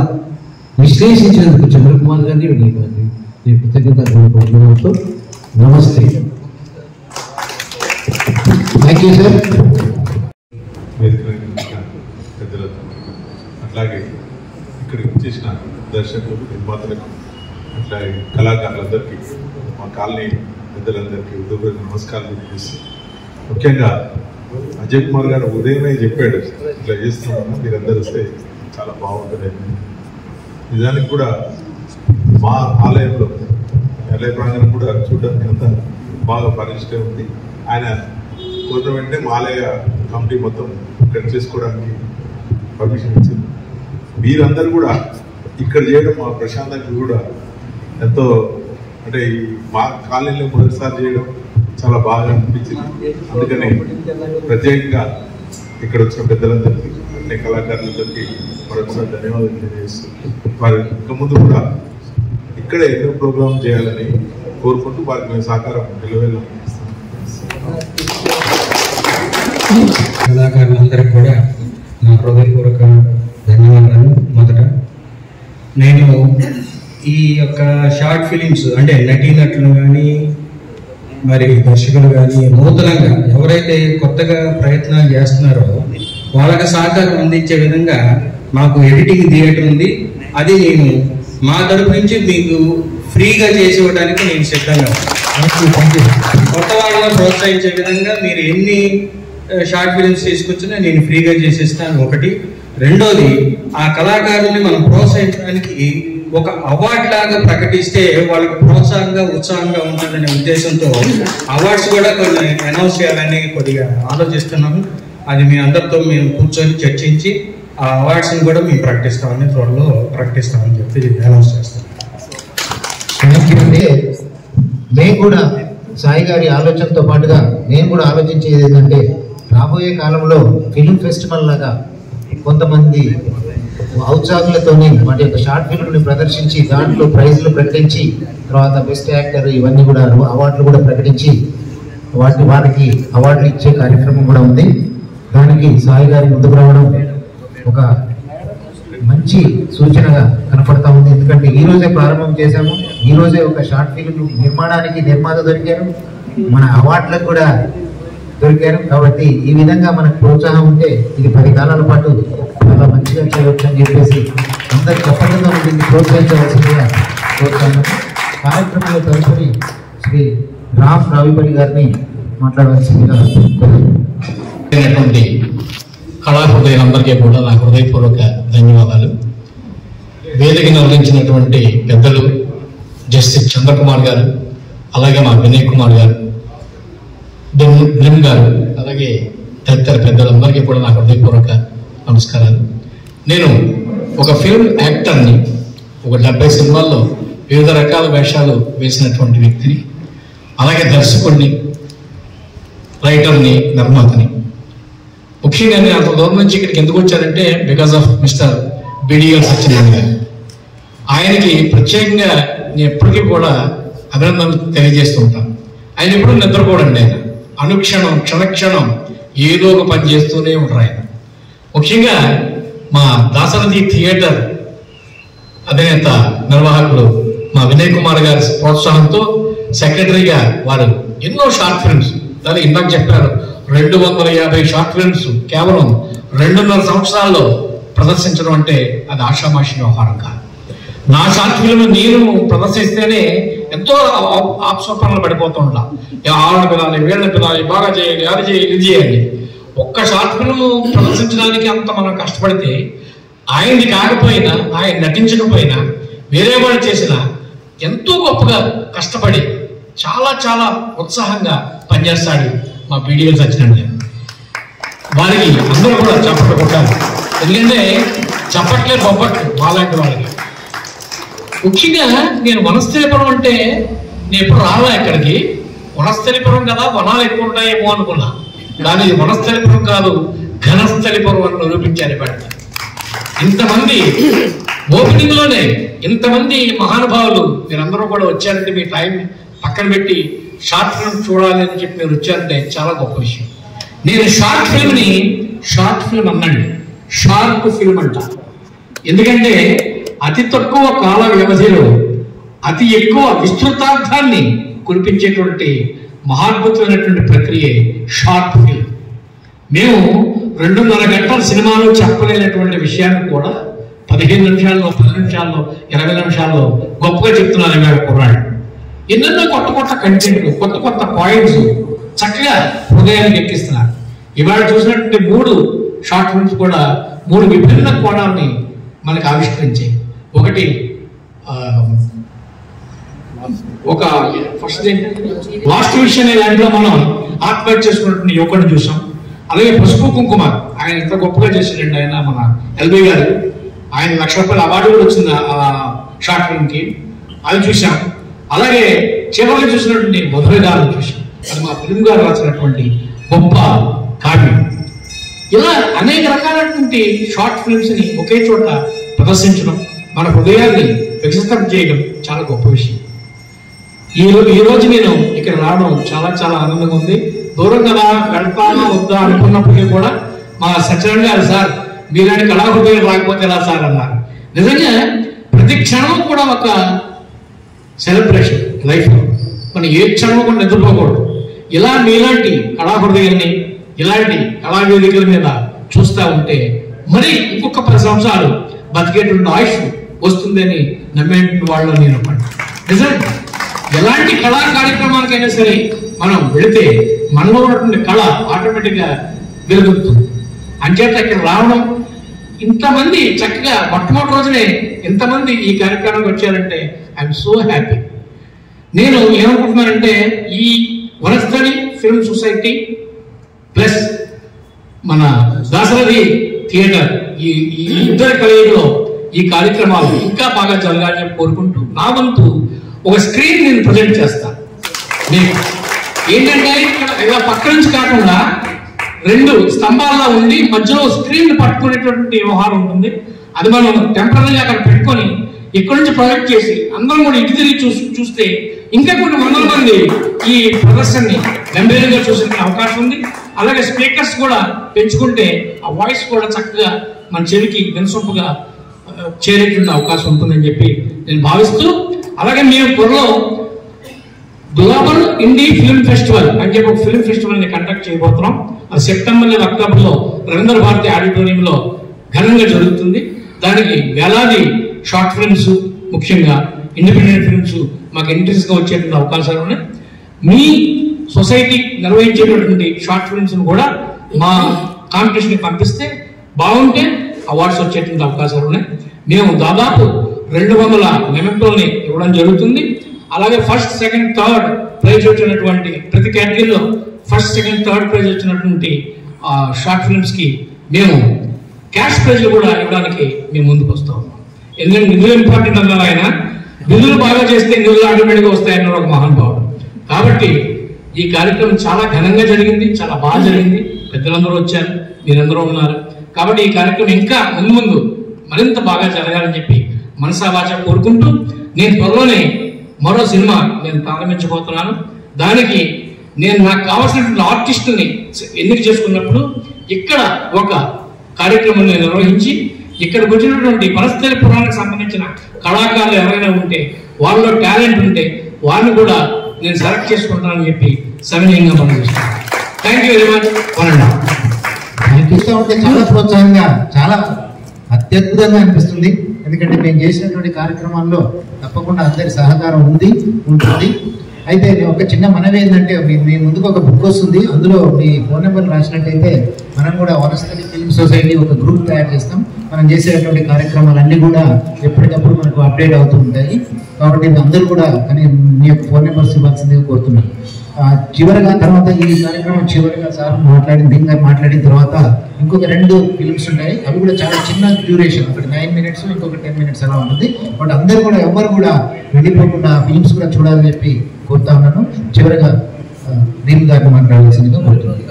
విశ్లేషించినందుకు చంద్రకుమార్ గారిని, వినయ్ గారిని నేను కృతజ్ఞతతో నమస్తే. Thank you sir. పెద్దలతో అట్లాగే ఇక్కడికి వచ్చేసిన దర్శకులు, నిర్మాతలకు, అట్లాగే కళాకారులందరికీ, మా కాలనీ పెద్దలందరికీ ఉద్యోగులకు నమస్కారాలు తెలియజేస్తూ, ముఖ్యంగా అజయ్ కుమార్ గారు ఉదయమే చెప్పాడు ఇట్లా చేస్తున్నాము, మీరందరూ వస్తే చాలా బాగుంటుంది. నిజానికి కూడా మా ఆలయంలో ఆలయ ప్రాంగణం కూడా చూడడానికి అంతా బాగా పరిష్కరం ఉంది. ఆయన కోరిన వెంటనే మా ఆలయ కమిటీ మొత్తం ఇక్కడ చేసుకోవడానికి పర్మిషన్ ఇచ్చింది. మీరందరూ కూడా ఇక్కడ చేయడం మా ప్రశాంతానికి కూడా ఎంతో, అంటే ఈ మా కాలనీలో మొదటిసారి చేయడం చాలా బాగా అనిపించింది. అందుకని ప్రత్యేకంగా ఇక్కడ వచ్చిన పెద్దలందరికీ, అంటే కళాకారులందరికీ మరొకసారి ధన్యవాదాలు తెలియజేస్తూ, వారు ఇంకా ముందు కూడా ఇక్కడే ఎన్నో ప్రోగ్రాం చేయాలని కోరుకుంటూ వారికి మేము సహకారం నిలవేలా కళాకారులందరికీ కూడా నా హృదయపూర్వక ధన్యవాదాలు. మొదట నేను ఈ యొక్క షార్ట్ ఫిలిమ్స్ అంటే నటీనటులు కానీ మరి దర్శకులు కానీ నూతనంగా ఎవరైతే కొత్తగా ప్రయత్నాలు చేస్తున్నారో వాళ్ళకి సహకారం అందించే విధంగా మాకు ఎడిటింగ్ థియేటర్ ఉంది. అది నేను మా తరపు నుంచి మీకు ఫ్రీగా చేసి ఇవ్వడానికి నేను సిద్ధంగా కొత్త వాళ్ళని ప్రోత్సహించే విధంగా మీరు ఎన్ని షార్ట్ ఫిలిమ్స్ తీసుకొచ్చినా నేను ఫ్రీగా చేసిస్తాను. ఒకటి. రెండోది, ఆ కళాకారుల్ని మనం ప్రోత్సహించడానికి ఒక అవార్డు లాగా ప్రకటిస్తే వాళ్ళకి ప్రోత్సాహంగా ఉత్సాహంగా ఉంటుందనే ఉద్దేశంతో అవార్డ్స్ కూడా కొన్ని అనౌన్స్ చేయాలని కొద్దిగా ఆలోచిస్తున్నాము. అది మీ అందరితో మేము కూర్చొని చర్చించి ఆ అవార్డ్స్ని కూడా మేము ప్రకటిస్తామని త్వరలో ప్రకటిస్తామని చెప్పి అనౌన్స్ చేస్తాం. మేము కూడా సాయి గారి ఆలోచనతో పాటుగా మేము కూడా ఆలోచించేది ఏంటంటే, రాబోయే కాలంలో ఫిల్మ్ ఫెస్టివల్ లాగా కొంతమంది ఔత్సాహులతోని వాటి యొక్క షార్ట్ ఫిల్మ్ని ప్రదర్శించి దాంట్లో ప్రైజ్లు ప్రకటించి తర్వాత బెస్ట్ యాక్టర్ ఇవన్నీ కూడా అవార్డులు కూడా ప్రకటించి వారికి అవార్డులు ఇచ్చే కార్యక్రమం కూడా ఉంది. దానికి సాయి గారి ముందుకు రావడం ఒక మంచి సూచనగా కనపడతా ఉంది. ఎందుకంటే ఈ రోజే ప్రారంభం చేశాము, ఈ రోజే ఒక షార్ట్ ఫిల్మ్ నిర్మాణానికి నిర్మాత దొరికారు, మన అవార్డులకు కూడా దొరికారు. కాబట్టి ఈ విధంగా మనకు ప్రోత్సాహం ఉంటే ఇది 10 కాలాల పాటు చాలా మంచిగా చేయవచ్చు అని చెప్పేసి అందరు తప్పకుండా దీన్ని ప్రోత్సహించవలసిందిగా కోరుతాను. కార్యక్రమంలో తదుపరి శ్రీ రామ్ రావిపల్లి గారిని మాట్లాడవలసిందిగా కళాహృదయులందరికీ కూడా నా హృదయపూర్వక ధన్యవాదాలు. వేదికను అందించినటువంటి పెద్దలు జస్టిస్ చంద్రకుమార్ గారు, అలాగే మా వినయ్ కుమార్ గారు, బ్రిమ్ గారు, అలాగే తదితర పెద్దలందరికీ కూడా నా హృదయపూర్వక నమస్కారాలు. నేను ఒక ఫిల్మ్ యాక్టర్ని, ఒక 70 సినిమాల్లో వివిధ రకాల వేషాలు వేసినటువంటి వ్యక్తిని. అలాగే దర్శకుడిని, రైటర్ని, నిర్మాతని. ముఖ్యంగా నేను అంత దూరం నుంచి ఇక్కడికి ఎందుకు వచ్చానంటే because of mister BDL Satyanarayana గారు. ఆయనకి ప్రత్యేకంగా నేను ఎప్పటికీ కూడా అభినందనలు తెలియజేస్తూ ఉంటాను. ఆయన ఎప్పుడు నిద్రపోడండి. ఆయన అనుక్షణం క్షణక్షణం ఏదో ఒక పని చేస్తూనే ఉంటారు ఆయన. ముఖ్యంగా మా దాసరథి థియేటర్ అధినేత నిర్వాహకుడు మా వినయ్ కుమార్ గారి ప్రోత్సాహంతో సెక్రటరీగా వారు ఎన్నో షార్ట్ ఫిల్మ్స్, దాన్ని ఇందాక చెప్పారు 250 షార్ట్ ఫిల్మ్స్ కేవలం 2.5 సంవత్సరాల్లో ప్రదర్శించడం అంటే అది ఆషామాషి వ్యవహారం కాదు. నా షార్ట్ ఫిల్మ్ నేను ప్రదర్శిస్తేనే ఎంతో ఆప్సోపనలు పడిపోతూ ఉంటా. ఆవిడ పిలాలి, వీళ్ళ పిలాలి, బాగా చేయాలి, అది చేయాలి, ఇది చేయాలి. ఒక్క షార్ట్ ఫిల్మ్ ప్రదర్శించడానికి అంత మనం కష్టపడితే ఆయనది కాకపోయినా, ఆయన నటించకపోయినా, వేరే వాళ్ళు చేసిన ఎంతో గొప్పగా కష్టపడి చాలా చాలా ఉత్సాహంగా పనిచేస్తాడు మా బిడిఎల్ సత్యనారాయణ. వారికి అందరూ కూడా చప్పట్లు కొట్టాలి. ఎందుకంటే చప్పట్లే బొప్పట్లు వాళ్ళంటి వాళ్ళకి. ముఖ్యంగా నేను వనస్థలిపురం అంటే నేను ఎప్పుడు రాలా ఇక్కడికి. వనస్థలిపురం కదా, వనాలు ఎక్కువ ఉంటాయేమో అనుకున్నా. కానీ వనస్థలిపురం కాదు, ఘనస్థలిపురం అని నిరూపించారు ఇవాళ. ఇంతమంది ఓపెనింగ్ లోనే ఇంతమంది మహానుభావులు మీరందరూ కూడా వచ్చారంటే మీ టైం పక్కన పెట్టి షార్ట్ ఫిల్మ్ చూడాలి అని చెప్పి మీరు వచ్చారంటే చాలా గొప్ప విషయం. నేను షార్ట్ ఫిల్మ్ అన్నండి, షార్ట్ ఫిల్మ్ అంట. ఎందుకంటే అతి తక్కువ కాల వ్యవధిలో అతి ఎక్కువ విస్తృతార్థాన్ని కురిపించేటువంటి మహాద్భుతమైనటువంటి ప్రక్రియ షార్ట్ ఫిల్మ్. మేము 2.5 గంటల సినిమాలో చెప్పలేనటువంటి విషయాన్ని కూడా 15 నిమిషాల్లో, 10 నిమిషాల్లో, 20 నిమిషాల్లో గొప్పగా చెప్తున్నారు ఇవాళ కుర్రాడు. ఎన్నెన్నో కొత్త కొత్త కంటెంట్లు, కొత్త కొత్త పాయింట్స్ చక్కగా హృదయానికి ఎక్కిస్తున్నారు. ఇవాళ చూసినటువంటి 3 షార్ట్ ఫిల్మ్స్ కూడా 3 విభిన్న కోణాలని మనకు ఆవిష్కరించాయి. ఒకటి ఒక ఫస్ట్ లాస్ట్ విషయం దాంట్లో మనం ఆత్మహత్య చేసుకున్నటువంటి యువకుడిని చూసాం. అలాగే పసుపు కుంకుమ ఆయన ఎంత గొప్పగా చేశాడండి. ఆయన మన ఎల్బీ గారు, ఆయన ₹1,00,000 అవార్డు కూడా వచ్చింది ఆ షార్ట్ ఫిల్మ్కి, అది చూసాం. అలాగే చివరికి చూసినటువంటి మధుర గారు చూసాం. అది మా ఫిల్మ్ గారు రాసినటువంటి గొప్ప కావ్యం. ఇలా అనేక రకాలైనటువంటి షార్ట్ ఫిల్మ్స్ ని ఒకే చోట ప్రదర్శించడం, మన హృదయాన్ని వికసితం చేయడం చాలా గొప్ప విషయం. ఈ రోజు నేను ఇక్కడ రావడం చాలా చాలా ఆనందంగా ఉంది. దూరం కదా, వెళ్తానా వద్దా అనుకున్నప్పటికీ కూడా మా సత్యనారాయణ గారు, సార్ మీలాంటి కళాహృదయం రాకపోతే ఎలా సార్ అన్నారు. నిజంగా ప్రతి క్షణం కూడా ఒక సెలబ్రేషన్ లైఫ్లో. మనం ఏ క్షణం కూడా నిద్రపోకూడదు. ఇలా మీలాంటి కళాహృదయాన్ని ఇలాంటి కళావేదికల మీద చూస్తూ ఉంటే మరి ఇంకొక 10 సంవత్సరాలు బతికేటువంటి ఆయుష్ వస్తుందని నమ్మేటువంటి వాళ్ళు నేను నిజంగా. ఎలాంటి కళా కార్యక్రమానికైనా సరే మనం వెళితే మనలో ఉన్నటువంటి కళ ఆటోమేటిక్గా వెలుగుతుంది. అంచేత ఇక్కడ రావడం, ఇంతమంది చక్కగా మొట్టమొదటి రోజునే ఇంతమంది ఈ కార్యక్రమానికి వచ్చారంటే ఐఎమ్ సో హ్యాపీ. నేను ఏమనుకుంటున్నానంటే ఈ వనస్థలి ఫిల్మ్ సొసైటీ ప్లస్ మన దాసరథి థియేటర్ ఈ ఇద్దరి కలయికలో ఈ కార్యక్రమాలు ఇంకా బాగా జరగాలని కోరుకుంటూ నా వంతు ఒక స్క్రీన్ నేను ప్రజెంట్ చేస్తాను. నేను ఏంటంటే ఇక్కడ ఇలా పక్క నుంచి కాకుండా 2 స్తంభాల్లో ఉండి మధ్యలో స్క్రీన్ పట్టుకునేటువంటి వ్యవహారం ఉంటుంది. అది మనం టెంపరీగా అక్కడ పెట్టుకొని ఇక్కడ నుంచి ప్రొజెక్ట్ చేసి అందరం కూడా ఇటు తిరిగి చూస్తే ఇంకా కొన్ని 100 మంది ఈ ప్రదర్శనని గంభీరంగా చూసే అవకాశం ఉంది. అలాగే స్పీకర్స్ కూడా పెంచుకుంటే ఆ వాయిస్ కూడా చక్కగా మన చెవికి వినసొంపుగా చేరేటువంటి అవకాశం ఉంటుందని చెప్పి నేను భావిస్తూ, అలాగే మేము త్వరలో గ్లోబల్ ఇండీ ఫిల్మ్ ఫెస్టివల్ అని చెప్పి ఒక ఫిల్మ్ ఫెస్టివల్ ని కండక్ట్ చేయబోతున్నాం. అది సెప్టెంబర్ లేదా అక్టోబర్లో రవీంద్ర భారతి ఆడిటోరియంలో ఘనంగా జరుగుతుంది. దానికి వేలాది షార్ట్ ఫిల్మ్స్, ముఖ్యంగా ఇండిపెండెంట్ ఫిల్మ్స్ మాకు ఇంట్రెస్ట్ గా వచ్చేటువంటి అవకాశాలు ఉన్నాయి. మీ సొసైటీ నిర్వహించేటటువంటి షార్ట్ ఫిల్మ్స్ కూడా మా కాంపిటీషన్ పంపిస్తే బాగుంటే అవార్డ్స్ వచ్చేటువంటి అవకాశాలు ఉన్నాయి. మేము దాదాపు 200 మెమెంటోల్ని ఇవ్వడం జరుగుతుంది. అలాగే ఫస్ట్, సెకండ్, థర్డ్ ప్రైజ్ వచ్చినటువంటి ప్రతి కేటగిరీలో ఫస్ట్, సెకండ్, థర్డ్ ప్రైజ్ వచ్చినటువంటి షార్ట్ ఫిల్మ్స్ కి మేము క్యాష్ ప్రైజ్లు కూడా ఇవ్వడానికి మేము ముందుకు వస్తా ఉన్నాం. ఎందుకంటే నిధులు ఇంపార్టెంట్ అన్నారు ఆయన. నిధులు బాగా చేస్తే నిధులు ఆటోమేటిక్గా వస్తాయన్నారు ఒక మహానుభావుడు. కాబట్టి ఈ కార్యక్రమం చాలా ఘనంగా జరిగింది, చాలా బాగా జరిగింది. పెద్దలందరూ వచ్చారు, మీరందరూ ఉన్నారు. కాబట్టి ఈ కార్యక్రమం ఇంకా ముందు మరింత బాగా జరగాలని చెప్పి మనసావాచ కోరుకుంటూ, నేను త్వరలోనే మరో సినిమా నేను ప్రారంభించబోతున్నాను. దానికి నేను నాకు కావాల్సినటువంటి ఆర్టిస్టుని ఎన్నిక చేసుకున్నప్పుడు ఇక్కడ ఒక కార్యక్రమం నిర్వహించి ఇక్కడికి వచ్చినటువంటి వనస్థలి పురాణానికి సంబంధించిన కళాకారులు ఎవరైనా ఉంటే, వాళ్ళలో టాలెంట్ ఉంటే వారిని కూడా నేను సెలెక్ట్ చేసుకుంటానని చెప్పి సవినయంగా పనిచేస్తాను. Thank you very much. ఉంటే చాలా ప్రోత్సాహంగా, చాలా అత్యద్భుతంగా అనిపిస్తుంది. ఎందుకంటే మేము చేసినటువంటి కార్యక్రమాల్లో తప్పకుండా అందరి సహకారం ఉంటుంది. అయితే ఒక చిన్న మనవి ఏంటంటే, మీ ముందుకు ఒక బుక్ వస్తుంది, అందులో మీ ఫోన్ నెంబర్ రాసినట్టయితే మనం కూడా వనస్థలి ఫిల్మ్ సొసైటీ ఒక గ్రూప్ తయారు చేస్తాం. మనం చేసేటువంటి కార్యక్రమాలన్నీ కూడా ఎప్పటికప్పుడు మనకు అప్డేట్ అవుతూ ఉంటాయి. కాబట్టి అందరూ కూడా కానీ మీ యొక్క ఫోన్ నెంబర్స్ ఇవ్వాల్సిందిగా కోరుతున్నాను. చివరిగా తర్వాత ఈ కార్యక్రమం చివరిగా సార్ మాట్లాడిన తర్వాత ఇంకొక 2 ఫిల్మ్స్ ఉంటాయి. అవి కూడా చాలా చిన్న డ్యూరేషన్, ఒకటి 9 minutes, ఇంకొక 10 minutes అలా ఉంటుంది. బట్ అందరూ కూడా ఎవరు కూడా వెళ్ళిపోకుండా ఫిల్మ్స్ కూడా చూడాలని చెప్పి కోరుతా ఉన్నాను. చివరిగా దీని గారిని మాట్లాడాల్సిందిగా కోరుతున్నాను.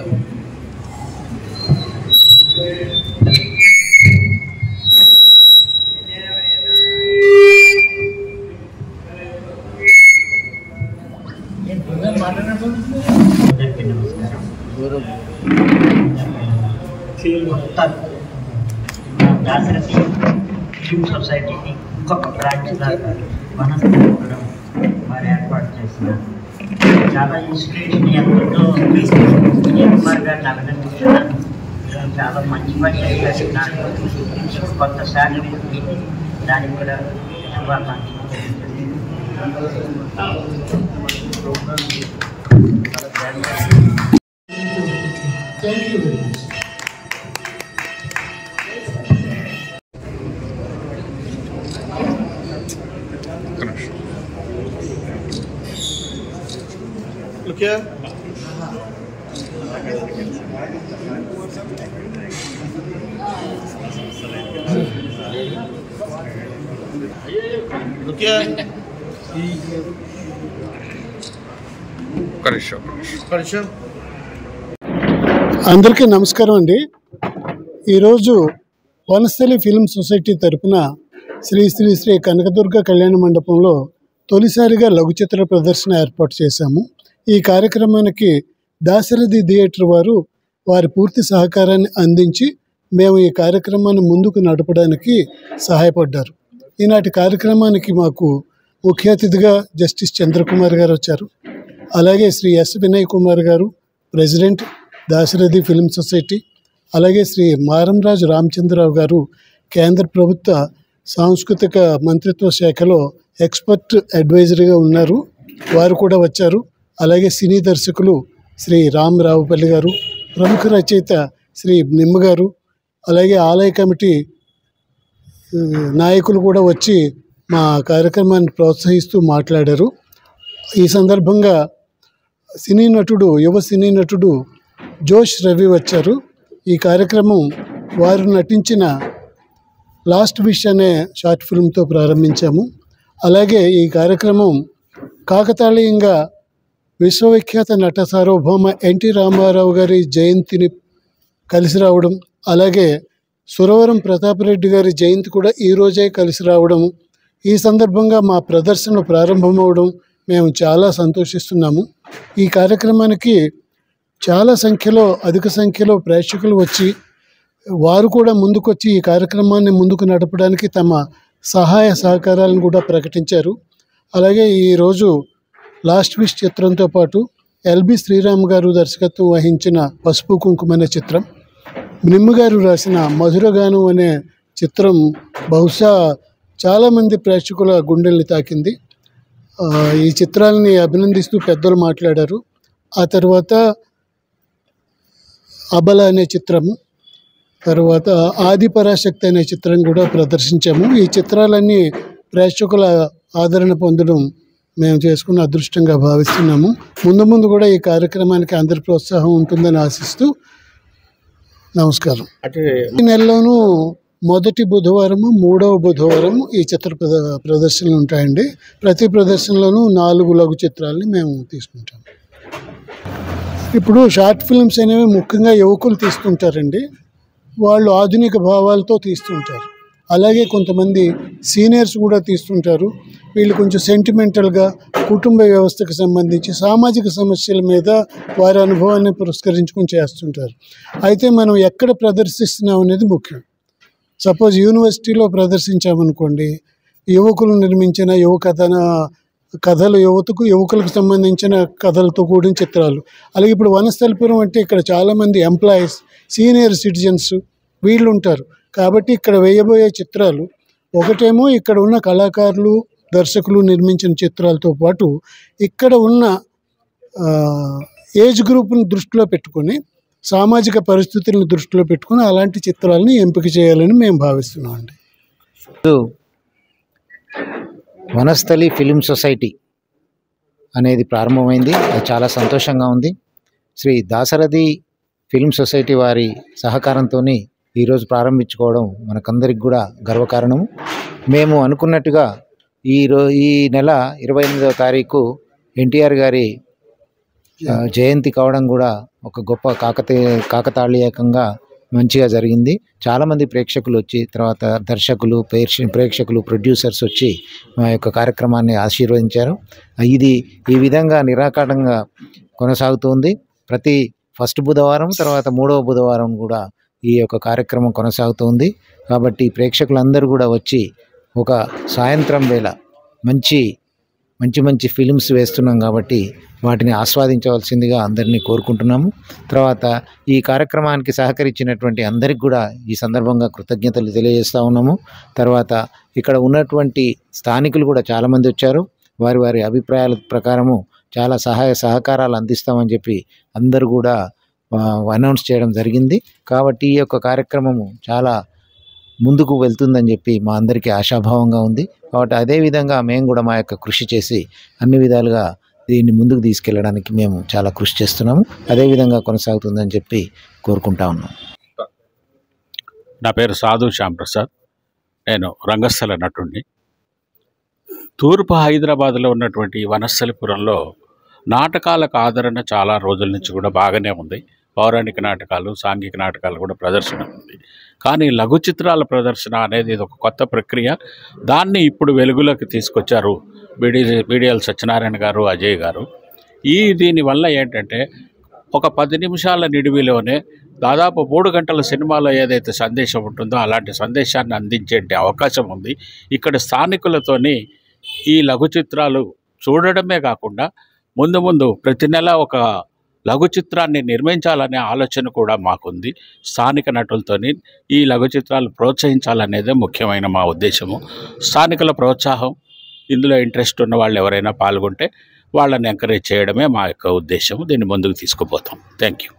దాశరథి ఫిల్మ్ సొసైటీని ఇంకొక బ్రాంచ్గా వనస్థలిపురం వారు ఏర్పాటు చేస్తున్నారు. చాలా ఇన్స్పిరేషన్ ఎంతో విజయకుమార్ గారిని అభినందిస్తున్నాను. చాలా మంచి పని చేస్తున్నారు. కొత్త శాఖ దానికి కూడా శుభాకాంక్షలు. Thank you very much. Look here. Look here. అందరికీ నమస్కారం అండి. ఈరోజు వనస్థలి ఫిల్మ్ సొసైటీ తరపున శ్రీ శ్రీ శ్రీ కనకదుర్గ కళ్యాణ మండపంలో తొలిసారిగా లఘు చిత్ర ప్రదర్శన ఏర్పాటు చేశాము. ఈ కార్యక్రమానికి దాశరథి థియేటర్ వారు వారి పూర్తి సహకారాన్ని అందించి మేము ఈ కార్యక్రమాన్ని ముందుకు నడపడానికి సహాయపడ్డారు. ఈనాటి కార్యక్రమానికి మాకు ముఖ్య అతిథిగా జస్టిస్ చంద్రకుమార్ గారు వచ్చారు. అలాగే శ్రీ ఎస్ వినయ్ కుమార్ గారు, ప్రెసిడెంట్ దాశరథి ఫిల్మ్ సొసైటీ. అలాగే శ్రీ మారంరాజు రామచంద్రరావు గారు, కేంద్ర ప్రభుత్వ సాంస్కృతిక మంత్రిత్వ శాఖలో ఎక్స్పర్ట్ అడ్వైజరీగా ఉన్నారు, వారు కూడా వచ్చారు. అలాగే సినీ దర్శకులు శ్రీ రామ్ రావుపల్లి గారు, ప్రముఖ రచయిత శ్రీ నిమ్మ గారు, అలాగే ఆలయ కమిటీ నాయకులు కూడా వచ్చి మా కార్యక్రమాన్ని ప్రోత్సహిస్తూ మాట్లాడారు. ఈ సందర్భంగా సినీ నటుడు, యువ సినీ నటుడు జోష్ రవి వచ్చారు. ఈ కార్యక్రమం వారు నటించిన లాస్ట్ విష్ అనే షార్ట్ ఫిల్మ్తో ప్రారంభించాము. అలాగే ఈ కార్యక్రమం కాకతాళీయంగా విశ్వవిఖ్యాత నట సార్వభౌమ ఎన్టీ రామారావు గారి జయంతిని కలిసి రావడం, అలాగే సురవరం ప్రతాపరెడ్డి గారి జయంతి కూడా ఈరోజే కలిసి రావడం, ఈ సందర్భంగా మా ప్రదర్శన ప్రారంభమవడం మేము చాలా సంతోషిస్తున్నాము. ఈ కార్యక్రమానికి చాలా సంఖ్యలో, అధిక సంఖ్యలో ప్రేక్షకులు వచ్చి వారు కూడా ముందుకొచ్చి ఈ కార్యక్రమాన్ని ముందుకు నడపడానికి తమ సహాయ సహకారాలను కూడా ప్రకటించారు. అలాగే ఈరోజు లాస్ట్ విష్ చిత్రంతో పాటు ఎల్బి శ్రీరామ్ గారు దర్శకత్వం వహించిన పసుపు కుంకుమ అనే చిత్రం, నిమ్మ గారు రాసిన మధురగానం అనే చిత్రం బహుశా చాలామంది ప్రేక్షకుల గుండెల్ని తాకింది. ఈ చిత్రాలని అభినందిస్తూ పెద్దలు మాట్లాడారు. ఆ తర్వాత అబల అనే చిత్రము, తర్వాత ఆదిపరాశక్తి అనే చిత్రం కూడా ప్రదర్శించాము. ఈ చిత్రాలన్నీ ప్రేక్షకుల ఆదరణ పొందడం మేము చేసుకున్న అదృష్టంగా భావిస్తున్నాము. ముందు ముందు కూడా ఈ కార్యక్రమానికి అందరి ప్రోత్సాహం ఉంటుందని ఆశిస్తూ నమస్కారం. ఈ నెలలోనూ మొదటి బుధవారము 3వ బుధవారం ఈ చిత్ర ప్రదర్శనలు ఉంటాయండి. ప్రతి ప్రదర్శనలోనూ 4 లఘు చిత్రాలని మేము తీసుకుంటాం. ఇప్పుడు షార్ట్ ఫిల్మ్స్ అనేవి ముఖ్యంగా యువకులు తీస్తుంటారండి. వాళ్ళు ఆధునిక భావాలతో తీస్తుంటారు. అలాగే కొంతమంది సీనియర్స్ కూడా తీస్తుంటారు. వీళ్ళు కొంచెం సెంటిమెంటల్గా కుటుంబ వ్యవస్థకు సంబంధించి సామాజిక సమస్యల మీద వారి అనుభవాన్ని పురస్కరించుకొని చేస్తుంటారు. అయితే మనం ఎక్కడ ప్రదర్శిస్తున్నాం అనేది ముఖ్యం. సపోజ్ యూనివర్సిటీలో ప్రదర్శించామనుకోండి, యువకులు నిర్మించిన కథలు, యువకులకు సంబంధించిన కథలతో కూడిన చిత్రాలు. అలాగే ఇప్పుడు వనస్థలిపురం అంటే ఇక్కడ చాలామంది ఎంప్లాయీస్, సీనియర్ సిటిజన్స్ వీళ్ళు ఉంటారు. కాబట్టి ఇక్కడ వేయబోయే చిత్రాలు ఒకటేమో ఇక్కడ ఉన్న కళాకారులు, దర్శకులు నిర్మించిన చిత్రాలతో పాటు ఇక్కడ ఉన్న ఏజ్ గ్రూప్ని దృష్టిలో పెట్టుకొని, సామాజిక పరిస్థితులను దృష్టిలో పెట్టుకొని అలాంటి చిత్రాలని ఎంపిక చేయాలని మేము భావిస్తున్నాం అండి. వనస్థలి ఫిలిం సొసైటీ అనేది ప్రారంభమైంది. అది చాలా సంతోషంగా ఉంది. శ్రీ దాశరథి ఫిలిం సొసైటీ వారి సహకారంతో ఈరోజు ప్రారంభించుకోవడం మనకందరికి కూడా గర్వకారణము. మేము అనుకున్నట్టుగా ఈ నెల 28వ తారీఖు ఎన్టీఆర్ గారి జయంతి కావడం కూడా ఒక గొప్ప కాకతాళీయంగా మంచిగా జరిగింది. చాలామంది ప్రేక్షకులు వచ్చి, తర్వాత దర్శకులు, ప్రేక్షకులు, ప్రొడ్యూసర్స్ వచ్చి మా యొక్క కార్యక్రమాన్ని ఆశీర్వదించారు. ఇది ఈ విధంగా నిరాకంటంగా కొనసాగుతుంది. ప్రతి ఫస్ట్ బుధవారం, తర్వాత 3వ బుధవారం కూడా ఈ యొక్క కార్యక్రమం కొనసాగుతుంది. కాబట్టి ప్రేక్షకులందరూ కూడా వచ్చి ఒక సాయంత్రం వేళ మంచి ఫిలిమ్స్ వేస్తున్నాం కాబట్టి వాటిని ఆస్వాదించవలసిందిగా అందరినీ కోరుకుంటున్నాము. తర్వాత ఈ కార్యక్రమానికి సహకరించినటువంటి అందరికి కూడా ఈ సందర్భంగా కృతజ్ఞతలు తెలియజేస్తూ ఉన్నాము. తర్వాత ఇక్కడ ఉన్నటువంటి స్థానికులు కూడా చాలామంది వచ్చారు. వారి అభిప్రాయాల ప్రకారము చాలా సహకారాలు అందిస్తామని చెప్పి అందరూ కూడా అనౌన్స్ చేయడం జరిగింది. కాబట్టి ఈ యొక్క కార్యక్రమము చాలా ముందుకు వెళ్తుందని చెప్పి మా అందరికీ ఆశాభావంగా ఉంది. కాబట్టి అదేవిధంగా మేము కూడా మా యొక్క కృషి చేసి అన్ని విధాలుగా దీన్ని ముందుకు తీసుకెళ్ళడానికి మేము చాలా కృషి చేస్తున్నాము. అదేవిధంగా కొనసాగుతుందని చెప్పి కోరుకుంటా ఉన్నాం. నా పేరు సాధు శ్యాంప్రసాద్. నేను రంగస్థల నటుడిని. తూర్పు హైదరాబాద్లో ఉన్నటువంటి వనస్థలిపురంలో నాటకాలకు ఆదరణ చాలా రోజుల నుంచి కూడా బాగానే ఉంది. పౌరాణిక నాటకాలు, సాంఘిక నాటకాలు కూడా ప్రదర్శన ఉంది. కానీ లఘు చిత్రాల ప్రదర్శన అనేది ఇది ఒక కొత్త ప్రక్రియ. దాన్ని ఇప్పుడు వెలుగులోకి తీసుకొచ్చారు బీడీఎల్ సత్యనారాయణ గారు, అజయ్ గారు. దీనివల్ల ఏంటంటే ఒక 10 నిమిషాల నిడివిలోనే దాదాపు 3 గంటల సినిమాలో ఏదైతే సందేశం ఉంటుందో అలాంటి సందేశాన్ని అందించే అవకాశం ఉంది. ఇక్కడ స్థానికులతోని ఈ లఘు చిత్రాలు చూడడమే కాకుండా ముందు ప్రతి నెల ఒక లఘు చిత్రాన్ని నిర్మించాలనే ఆలోచన కూడా మాకుంది. స్థానిక నటులతోని ఈ లఘు చిత్రాలు ప్రోత్సహించాలనేదే ముఖ్యమైన మా ఉద్దేశము. స్థానికుల ప్రోత్సాహం, ఇందులో ఇంట్రెస్ట్ ఉన్న వాళ్ళు ఎవరైనా పాల్గొంటే వాళ్ళని ఎంకరేజ్ చేయడమే మా యొక్క ఉద్దేశం. దీన్ని ముందుకు తీసుకుపోతాం. Thank you.